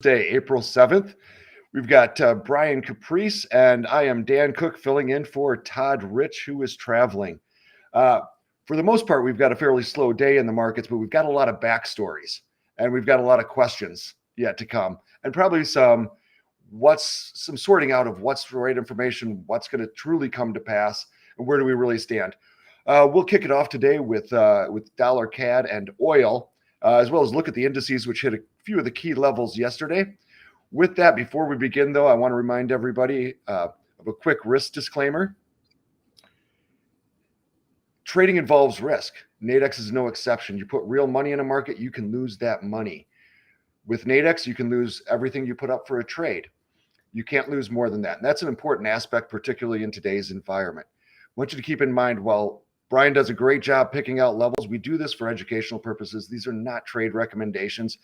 Thursday, April 7th. We've got Brian Caprice, and I am Dan Cook filling in for Todd Rich, who is traveling. Uh, for the most part, we've got a fairly slow day in the markets, but we've got a lot of backstories and we've got a lot of questions yet to come, and probably some sorting out of what's the right information, what's going to truly come to pass, and where do we really stand. We'll kick it off today with dollar CAD and oil, as well as look at the indices, which hit a few of the key levels yesterday. With that, before we begin, though, I want to remind everybody of a quick risk disclaimer. Trading involves risk. Nadex is no exception. You put real money in a market, you can lose that money. With Nadex, you can lose everything you put up for a trade. You can't lose more than that. And that's an important aspect, particularly in today's environment. I want you to keep in mind, while Brian does a great job picking out levels, we do this for educational purposes. These are not trade recommendations.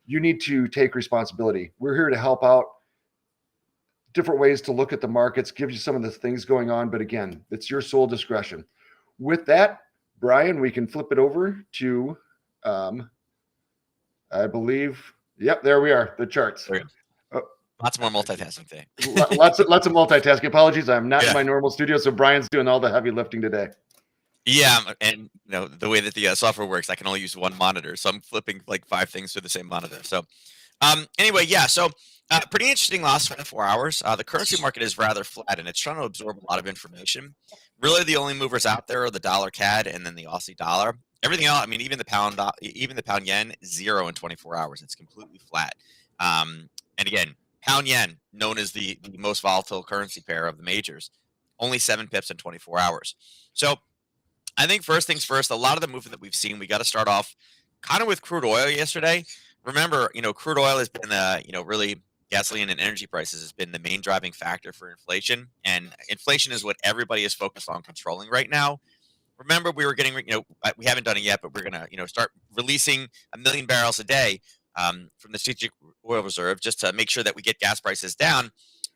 You need to take responsibility. We're here to help out. Different ways to look at the markets, give you some of the things going on. But again, it's your sole discretion. With that, Brian, we can flip it over to, I believe, yep, there we are, the charts. Lots more multitasking today. lots of multitasking. Apologies, I'm not in my normal studio, so Brian's doing all the heavy lifting today. Yeah, and the way that the software works, I can only use one monitor, so I'm flipping like 5 things through the same monitor. So, anyway, yeah. So, pretty interesting last 24 hours. The currency market is rather flat, and it's trying to absorb a lot of information. Really, the only movers out there are the dollar CAD and then the Aussie dollar. Everything else, I mean, even the pound yen, 0 in 24 hours. It's completely flat. And again, pound yen, known as the most volatile currency pair of the majors, only 7 pips in 24 hours. So I think first things first, a lot of the movement that we've seen, we got to start off kind of with crude oil yesterday. Remember, crude oil has been, really gasoline and energy prices has been the main driving factor for inflation. And inflation is what everybody is focused on controlling right now. Remember, we were getting, we haven't done it yet, but we're going to, start releasing 1 million barrels a day from the Strategic Oil Reserve just to make sure that we get gas prices down.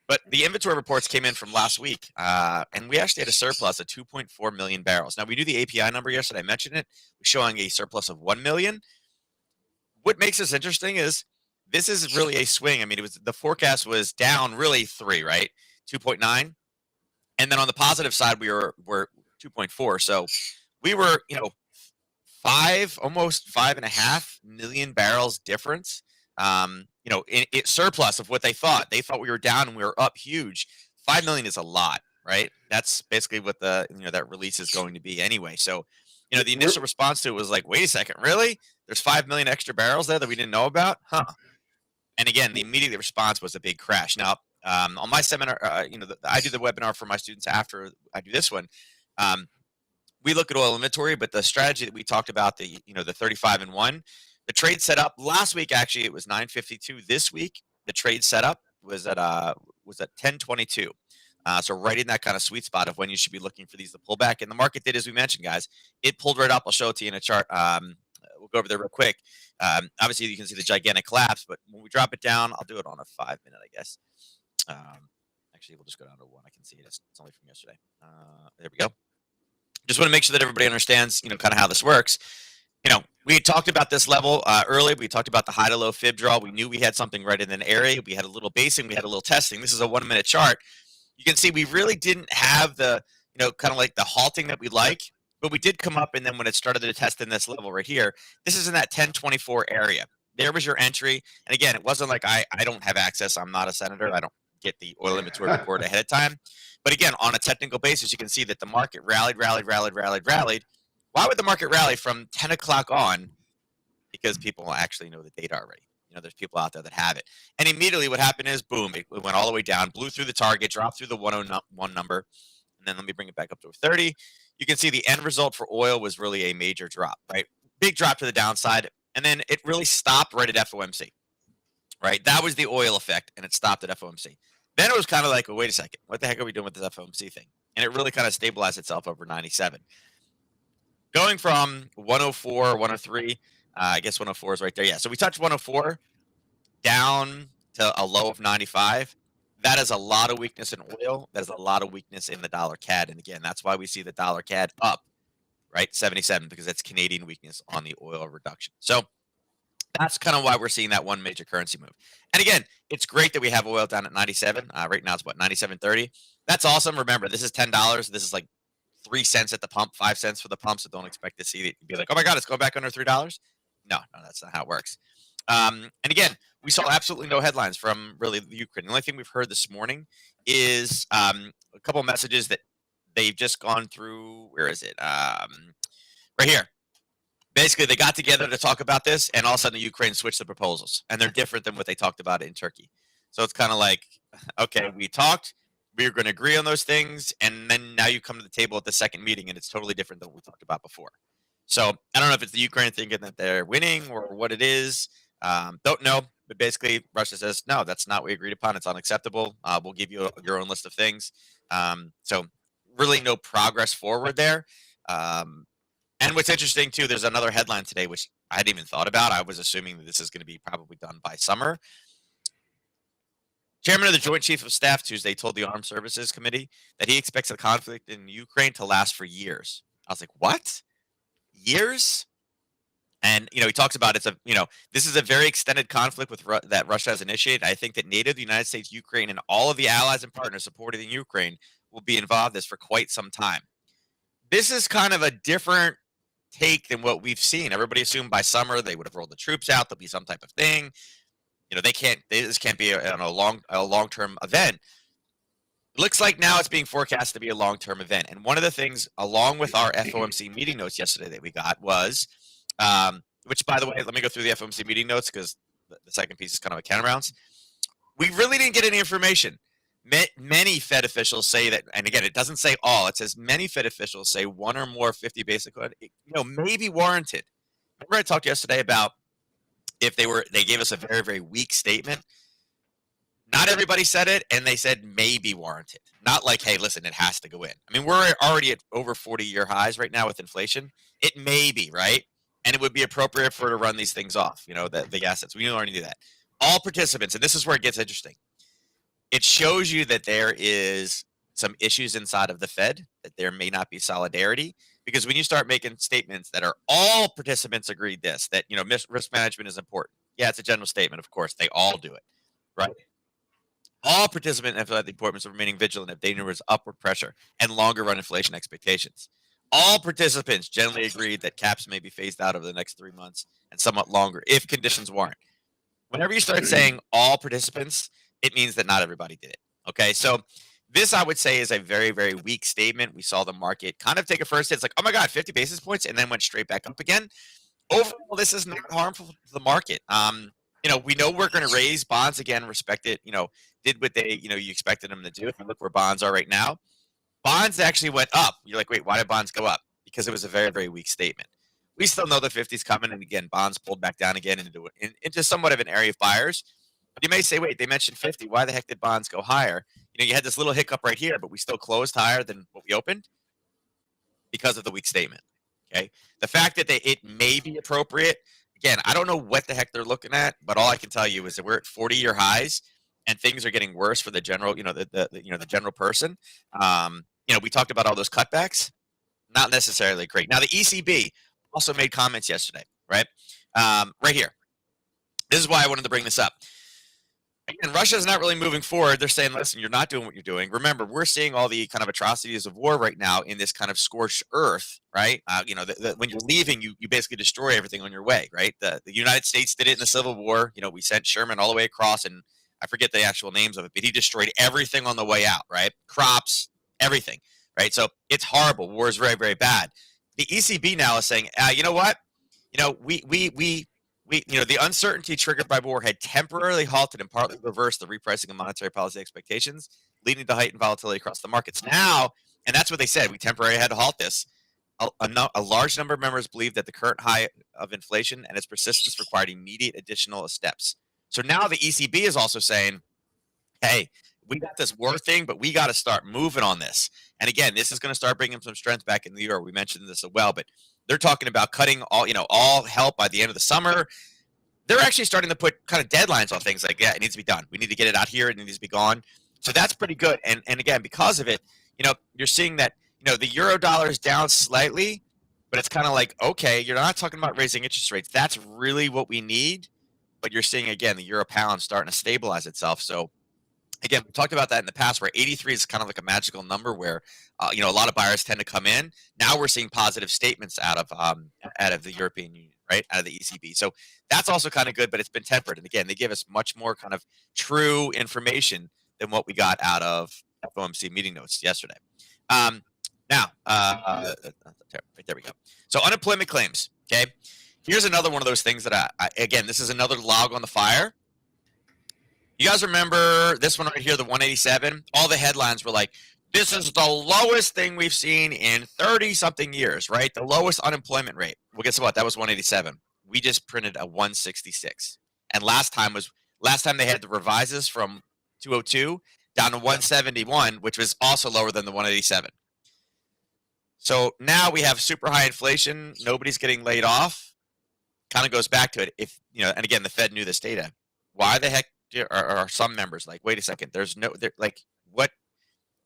But the inventory reports came in from last week, and we actually had a surplus of 2.4 million barrels. Now, we knew the API number yesterday. I mentioned it. We're showing a surplus of 1 million. What makes this interesting is this is really a swing. I mean, the forecast was down really 3, right? 2.9. And then on the positive side, we're 2.4. So we were, almost 5.5 million barrels difference. In surplus of what they thought. They thought we were down and we were up huge. 5 million is a lot, right? That's basically what the that release is going to be anyway. So, the initial response to it was like, wait a second, really? There's 5 million extra barrels there that we didn't know about, huh? And again, the immediate response was a big crash. Now, on my seminar, I do the webinar for my students after I do this one. We look at oil inventory, but the strategy that we talked about, the 35 and 1. The trade setup last week, actually, it was 9.52. This week, the trade setup was at 10.22. So right in that kind of sweet spot of when you should be looking for these to pull back. And the market did, as we mentioned, guys. It pulled right up. I'll show it to you in a chart. We'll go over there real quick. Obviously, you can see the gigantic collapse, but when we drop it down, I'll do it on a 5-minute, I guess. Actually, we'll just go down to 1. I can see it. It's only from yesterday. There we go. Just want to make sure that everybody understands, kind of how this works. We had talked about this level earlier. We talked about the high to low fib draw. We knew we had something right in an area. We had a little basing. We had a little testing. This is a 1-minute chart. You can see we really didn't have the, kind of like the halting that we like, but we did come up. And then when it started to test in this level right here, this is in that 1024 area. There was your entry. And again, it wasn't like I don't have access. I'm not a senator. I don't get the oil inventory report ahead of time. But again, on a technical basis, you can see that the market rallied. Why would the market rally from 10 o'clock on? Because people actually know the data already. There's people out there that have it. And immediately what happened is, boom, it went all the way down, blew through the target, dropped through the 101 number. And then let me bring it back up to 30. You can see the end result for oil was really a major drop, right? Big drop to the downside. And then it really stopped right at FOMC, right? That was the oil effect, and it stopped at FOMC. Then it was kind of like, well, wait a second. What the heck are we doing with this FOMC thing? And it really kind of stabilized itself over 97. Going from 104, 103, I guess 104 is right there. Yeah, so we touched 104 down to a low of 95. That is a lot of weakness in oil. That is a lot of weakness in the dollar CAD. And again, that's why we see the dollar CAD up, right? 77, because that's Canadian weakness on the oil reduction. So That's kind of why we're seeing that one major currency move. And again, it's great that we have oil down at 97. Right now it's what, 97.30. That's awesome. Remember, this is $10. This is like 3 cents at the pump, 5 cents for the pump. So don't expect to see it be like, oh my God, it's going back under $3. No, that's not how it works. And again, we saw absolutely no headlines from really the Ukraine. The only thing we've heard this morning is a couple of messages that they've just gone through. Where is it? Right here. Basically, they got together to talk about this, and all of a sudden, the Ukraine switched the proposals, and they're different than what they talked about in Turkey. So it's kind of like, okay, we talked, we were going to agree on those things, and then now you come to the table at the second meeting, and it's totally different than what we talked about before. So I don't know if it's the Ukraine thinking that they're winning or what it is. Don't know, but basically, Russia says no, that's not what we agreed upon. It's unacceptable. We'll give you your own list of things. So really, no progress forward there. And what's interesting too, there's another headline today which I hadn't even thought about. I was assuming that this is going to be probably done by summer. Chairman of the Joint Chief of Staff Tuesday told the Armed Services Committee that he expects the conflict in Ukraine to last for years. I was like, what? Years? And he talks about this is a very extended conflict that Russia has initiated. I think that NATO, the United States, Ukraine, and all of the allies and partners supporting Ukraine will be involved in this for quite some time. This is kind of a different take than what we've seen. Everybody assumed by summer they would have rolled the troops out. There'll be some type of thing. This can't be a long-term event. It looks like now it's being forecast to be a long-term event. And one of the things, along with our FOMC meeting notes yesterday that we got was, which by the way, let me go through the FOMC meeting notes because the second piece is kind of a counterbalance. We really didn't get any information. Many Fed officials say that, and again, it doesn't say all. It says many Fed officials say one or more 50 basis points, may be warranted. Remember I talked yesterday about if they gave us a very, very weak statement. Not everybody said it, and they said may be warranted. Not like, hey, listen, it has to go in. I mean, we're already at over 40-year highs right now with inflation. It may be, right? And it would be appropriate for it to run these things off, the assets. We already do that. All participants, and this is where it gets interesting. It shows you that there is some issues inside of the Fed, that there may not be solidarity, because when you start making statements that are all participants agreed this, that, risk management is important. Yeah, it's a general statement, of course. They all do it, right? All participants emphasize the importance of remaining vigilant if there is upward pressure and longer run inflation expectations. All participants generally agreed that caps may be phased out over the next 3 months and somewhat longer if conditions warrant. Whenever you start saying all participants, it means that not everybody did it. Okay, so this I would say is a very, very weak statement. We saw the market kind of take a first hit. It's like, oh my God, 50 basis points, and then went straight back up again. Overall, this is not harmful to the market. We know we're going to raise bonds again, respect it, did what they, you expected them to do. If you look where bonds are right now, bonds actually went up. You're like, wait, why did bonds go up? Because it was a very, very weak statement. We still know the 50's coming, and again, bonds pulled back down again into somewhat of an area of buyers. But you may say, wait, they mentioned 50. Why the heck did bonds go higher? You had this little hiccup right here, but we still closed higher than what we opened because of the weak statement. Okay. The fact that it may be appropriate, again, I don't know what the heck they're looking at, but all I can tell you is that we're at 40-year highs and things are getting worse for the general, the general person. We talked about all those cutbacks, not necessarily great. Now the ECB also made comments yesterday, right? Right here. This is why I wanted to bring this up. Again, Russia's not really moving forward. They're saying, listen, you're not doing what you're doing. Remember, we're seeing all the kind of atrocities of war right now in this kind of scorched earth, right? When you're leaving, you basically destroy everything on your way, right? The United States did it in the Civil War. We sent Sherman all the way across, and I forget the actual names of it, but he destroyed everything on the way out, right? Crops, everything, right? So it's horrible. War is very, very bad. The ECB now is saying, you know what? The uncertainty triggered by war had temporarily halted and partly reversed the repricing of monetary policy expectations, leading to heightened volatility across the markets. Now, and that's what they said, we temporarily had to halt this. A large number of members believe that the current high of inflation and its persistence required immediate additional steps. So now the ECB is also saying, hey, we got this war thing, but we got to start moving on this. And again, this is going to start bringing some strength back in the euro. We mentioned this as well, but they're talking about cutting all help by the end of the summer. They're actually starting to put kind of deadlines on things like, yeah, it needs to be done. We need to get it out here. It needs to be gone. So that's pretty good. And again, because of it, you're seeing that, the euro dollar is down slightly, But it's kind of like, okay, you're not talking about raising interest rates. That's really what we need. But you're seeing, again, the euro pound starting to stabilize itself. So again, we talked about that in the past where 83 is kind of like a magical number where, a lot of buyers tend to come in. Now we're seeing positive statements out of the European Union, right? Out of the ECB. So that's also kind of good, but it's been tempered. And again, they give us much more kind of true information than what we got out of FOMC meeting notes yesterday. Now, right there we go. So unemployment claims, okay? Here's another one of those things that again, this is another log on the fire. You guys remember this one right here, the 187? All the headlines were like, this is the lowest thing we've seen in 30-something years, right? The lowest unemployment rate. Well, guess what? That was 187. We just printed a 166. And last time they had the revises from 202 down to 171, which was also lower than the 187. So now we have super high inflation. Nobody's getting laid off. Kind of goes back to it. And again, the Fed knew this data. Why the heck are some members like, wait a second, what?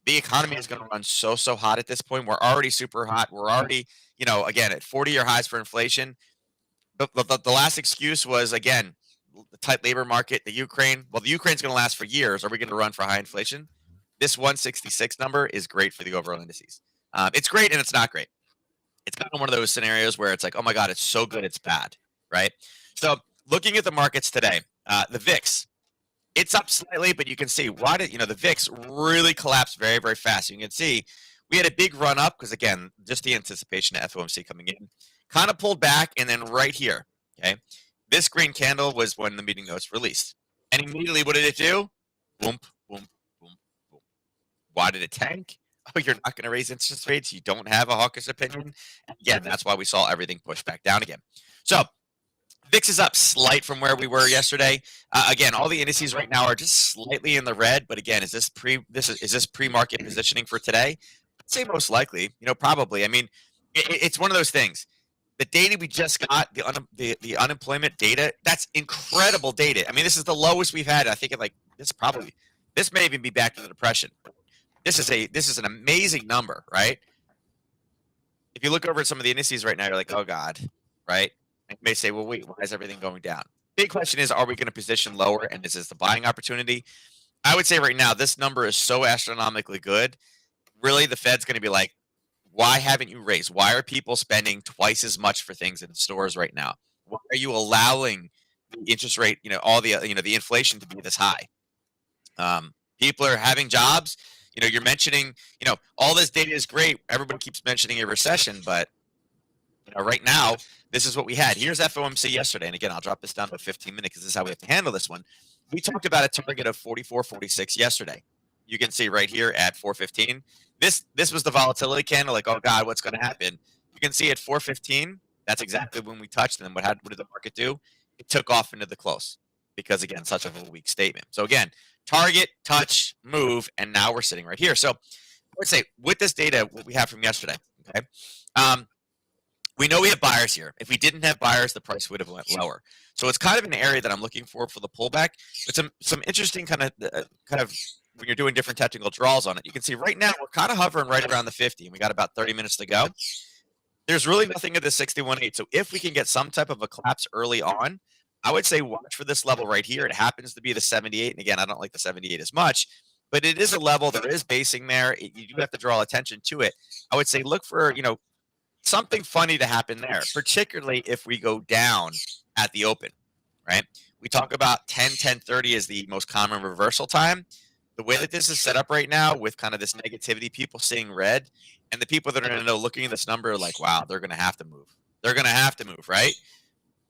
The economy is going to run so hot at this point. We're already super hot. We're already, again, at 40-year highs for inflation. The last excuse was, again, the tight labor market, the Ukraine. Well, the Ukraine's going to last for years. Are we going to run for high inflation? This 166 number is great for the overall indices. It's great and it's not great. It's kind of one of those scenarios where it's like, oh my God, it's so good, it's bad, right? So looking at the markets today, the VIX, it's up slightly, but you can see the VIX really collapsed very, very fast. You can see we had a big run up because, again, just the anticipation of FOMC coming in, kind of pulled back, and then right here, okay, this green candle was when the meeting notes released. And immediately, what did it do? Boom, boom, boom, boom. Why did it tank? Oh, you're not going to raise interest rates. You don't have a hawkish opinion. Again, that's why we saw everything push back down again. So VIX is up slight from where we were yesterday. Again, all the indices right now are just slightly in the red. But again, is this pre-market positioning for today? I'd say most likely. Probably. I mean, it's one of those things. The data we just got, the unemployment data, that's incredible data. I mean, this is the lowest we've had. I think this may even be back to the Depression. This is an amazing number, right? If you look over at some of the indices right now, you're like, oh God, right? You may say, well, wait, why is everything going down? Big question is, are we going to position lower, and is this the buying opportunity? I would say right now, this number is so astronomically good. Really, the Fed's going to be like, why haven't you raised? Why are people spending twice as much for things in stores right now? Why are you allowing the interest rate, all the inflation to be this high? People are having jobs. You're mentioning, all this data is great. Everybody keeps mentioning a recession, but right now, this is what we had. Here's FOMC yesterday. And again, I'll drop this down to 15 minutes because this is how we have to handle this one. We talked about a target of 44.46 yesterday. You can see right here at 4:15. This was the volatility candle. Like, oh God, what's going to happen? You can see at 4:15, that's exactly when we touched. And then what did the market do? It took off into the close because, again, such a weak statement. So again, target, touch, move, and now we're sitting right here. So I would say with this data, what we have from yesterday, okay, we know we have buyers here. If we didn't have buyers, the price would have went lower. So it's kind of an area that I'm looking for the pullback. But some interesting kind of when you're doing different technical draws on it, you can see right now we're kind of hovering right around the 50, and we got about 30 minutes to go. There's really nothing at the 61.8. So if we can get some type of a collapse early on, I would say watch for this level right here. It happens to be the 78. And again, I don't like the 78 as much, but it is a level. There is basing there. You do have to draw attention to it. I would say look for, something funny to happen there, particularly if we go down at the open, right? We talk about 10:30 as the most common reversal time. The way that this is set up right now with kind of this negativity, people seeing red, and the people that are going to know looking at this number are like, wow, they're going to have to move. They're going to have to move, right?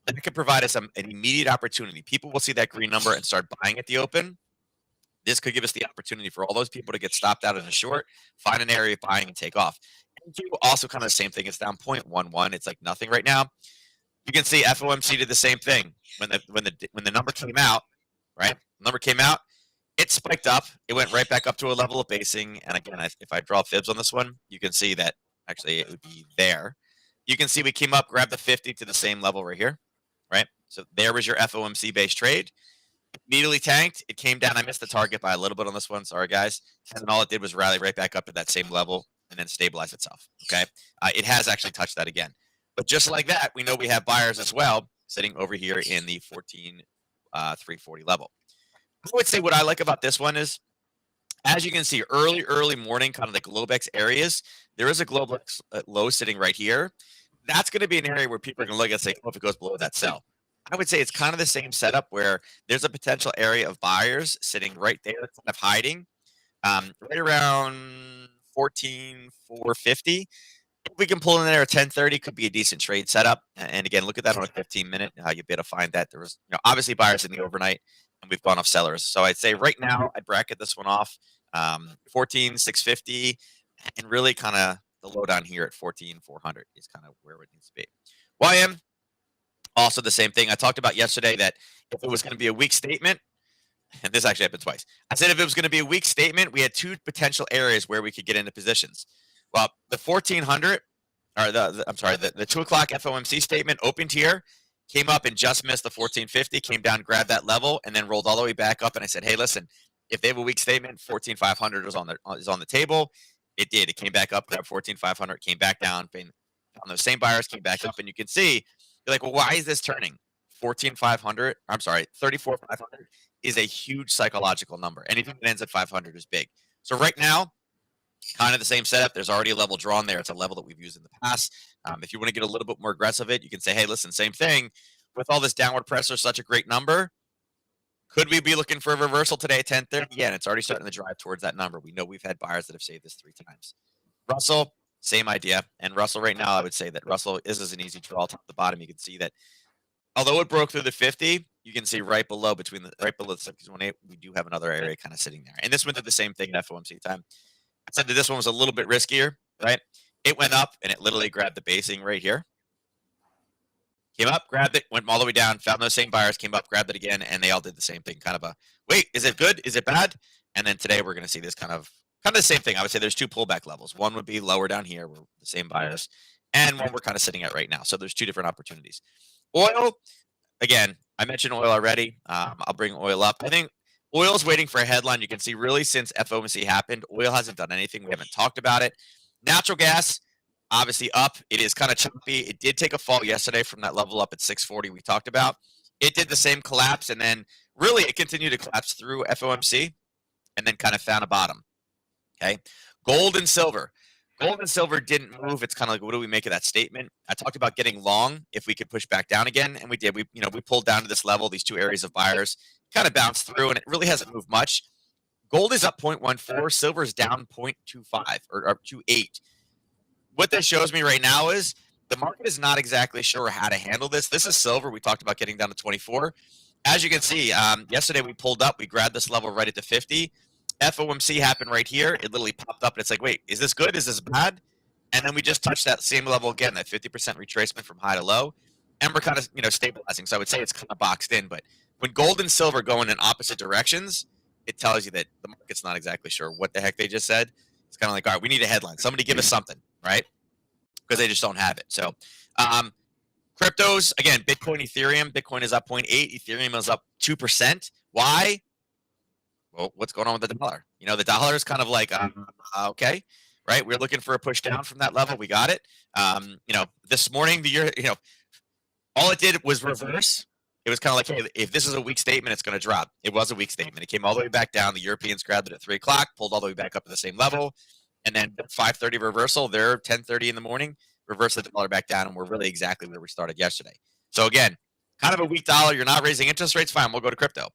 That could provide us an immediate opportunity. People will see that green number and start buying at the open. This could give us the opportunity for all those people to get stopped out in a short, find an area of buying and take off. Also kind of the same thing. It's down 0.11. It's like nothing right now. You can see FOMC did the same thing when the number came out, right? Number came out, it spiked up. It went right back up to a level of basing. And again, if I draw fibs on this one, you can see that actually it would be there. You can see we came up, grabbed the 50 to the same level right here, right? So there was your FOMC based trade. Immediately tanked. It came down. I missed the target by a little bit on this one. Sorry, guys. And all it did was rally right back up to that same level and then stabilize itself. Okay. It has actually touched that again. But just like that, we know we have buyers as well sitting over here in the 14,340 level. I would say what I like about this one is, as you can see, early morning, kind of the Globex areas, there is a Globex low sitting right here. That's going to be an area where people are going to look and say, oh, if it goes below that, sell. I would say it's kind of the same setup where there's a potential area of buyers sitting right there, kind of hiding, right around 14,450. If we can pull in there at 10:30, could be a decent trade setup. And again, look at that on a 15-minute, how you'd be able to find that. There was, obviously buyers in the overnight, and we've gone off sellers. So I'd say right now, I'd bracket this one off 14,650, and really kind of the low down here at 14,400 is kind of where it needs to be. YM, also the same thing. I talked about yesterday that if it was going to be a weak statement, and this actually happened twice. I said if it was going to be a weak statement, we had two potential areas where we could get into positions. Well, the 1400, or the 2 o'clock FOMC statement opened here, came up and just missed the 1450, came down, grabbed that level, and then rolled all the way back up. And I said, hey, listen, if they have a weak statement, 14,500 is on the table. It did. It came back up, grabbed 14,500, came back down, found those same buyers, came back up, and you can see, you're like, well, why is this turning? 14,500, I'm sorry, 34,500 is a huge psychological number. Anything that ends at 500 is big. So right now, kind of the same setup. There's already a level drawn there. It's a level that we've used in the past. If you want to get a little bit more aggressive, you can say, hey, listen, same thing. With all this downward pressure, such a great number. Could we be looking for a reversal today at 10:30? Yeah, and it's already starting to drive towards that number. We know we've had buyers that have saved this 3 times. Russell, same idea. And Russell right now, I would say that Russell is an easy draw top to bottom. You can see that although it broke through the 50, you can see right below the 618, we do have another area kind of sitting there. And this one did the same thing at FOMC time. I said that this one was a little bit riskier, right? It went up and it literally grabbed the basing right here. Came up, grabbed it, went all the way down, found those same buyers, came up, grabbed it again, and they all did the same thing. Kind of a, wait, is it good? Is it bad? And then today we're going to see this kind of the same thing. I would say there's 2 pullback levels. One would be lower down here, where the same buyers, and one we're kind of sitting at right now. So there's 2 different opportunities. Oil, again, I mentioned oil already. I'll bring oil up. I think oil's waiting for a headline. You can see really since FOMC happened, oil hasn't done anything. We haven't talked about it. Natural gas, obviously up. It is kind of choppy. It did take a fall yesterday from that level up at 640 we talked about. It did the same collapse, and then really it continued to collapse through FOMC and then kind of found a bottom. Okay. Gold and silver. Gold and silver didn't move. It's kind of like, what do we make of that statement? I talked about getting long if we could push back down again, and we did. We pulled down to this level, these 2 areas of buyers, kind of bounced through, and it really hasn't moved much. Gold is up 0.14, silver is down 0.25 or 0.28. What this shows me right now is the market is not exactly sure how to handle this. This is silver. We talked about getting down to 24. As you can see, yesterday we pulled up. We grabbed this level right at the 50. FOMC happened right here. It literally popped up, and it's like, wait, is this good? Is this bad? And then we just touched that same level again, that 50% retracement from high to low, and we're kind of stabilizing. So I would say it's kind of boxed in. But when gold and silver go in opposite directions, it tells you that the market's not exactly sure what the heck they just said. It's kind of like, all right, we need a headline. Somebody give us something, right? Because they just don't have it. So cryptos, again, Bitcoin, Ethereum. Bitcoin is up 0.8. Ethereum is up 2%. Why? Well, what's going on with the dollar? The dollar is kind of like, okay, right? We're looking for a push down from that level. We got it. This morning, all it did was reverse. It was kind of like, hey, if this is a weak statement, it's going to drop. It was a weak statement. It came all the way back down. The Europeans grabbed it at 3 o'clock, pulled all the way back up to the same level. And then 5:30 reversal, they're 10:30 in the morning, reverse the dollar back down, and we're really exactly where we started yesterday. So again, kind of a weak dollar. You're not raising interest rates, fine. We'll go to crypto.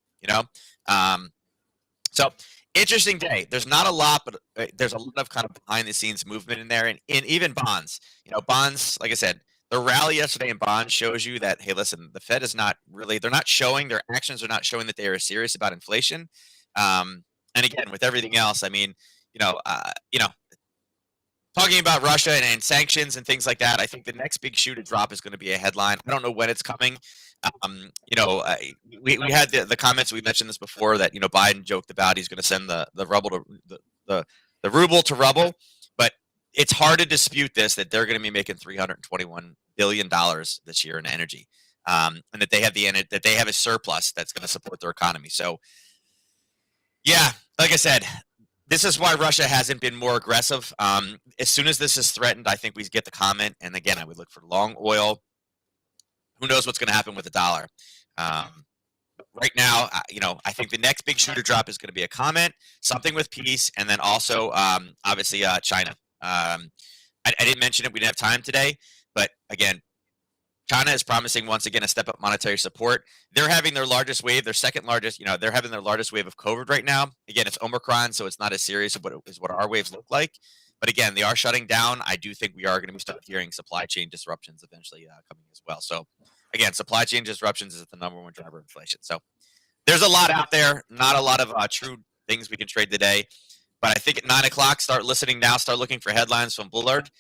So interesting day. There's not a lot, but there's a lot of kind of behind the scenes movement in there, and even bonds. Bonds, like I said, the rally yesterday in bonds shows you that, hey, listen, the Fed is not really. They're not showing their actions are not showing that they are serious about inflation. And again, with everything else, I mean, talking about Russia and sanctions and things like that, I think the next big shoe to drop is going to be a headline. I don't know when it's coming. We had the comments, we mentioned this before, that Biden joked about he's going to send the ruble to the ruble to rubble, but it's hard to dispute this, that they're going to be making $321 billion this year in energy, and that they have a surplus that's going to support their economy. So yeah, like I said, This is why Russia hasn't been more aggressive. As soon as this is threatened, I think we get the comment. And again, I would look for long oil. Who knows what's going to happen with the dollar? Right now, I think the next big shooter drop is going to be a comment, something with peace, and then also, obviously, China. I didn't mention it. We didn't have time today. But again, China is promising once again a step up monetary support. They're having their largest wave, their second largest, they're having their largest wave of COVID right now. Again, it's Omicron, so it's not as serious as what our waves look like. But again, they are shutting down. I do think we are going to start hearing supply chain disruptions eventually coming as well. So again, supply chain disruptions is the number one driver of inflation. So there's a lot out there, not a lot of true things we can trade today. But I think at 9 o'clock, start listening now, start looking for headlines from Bullard.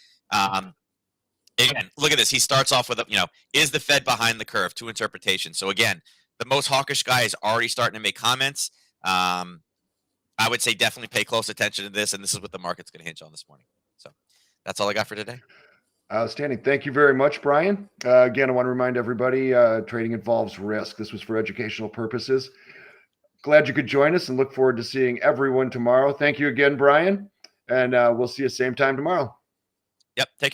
Again, look at this. He starts off with, is the Fed behind the curve? Two interpretations. So again, the most hawkish guy is already starting to make comments. I would say definitely pay close attention to this, and this is what the market's going to hinge on this morning. So that's all I got for today. Outstanding. Thank you very much, Brian. Again, I want to remind everybody, trading involves risk. This was for educational purposes. Glad you could join us and look forward to seeing everyone tomorrow. Thank you again, Brian, and we'll see you same time tomorrow. Yep. Take care.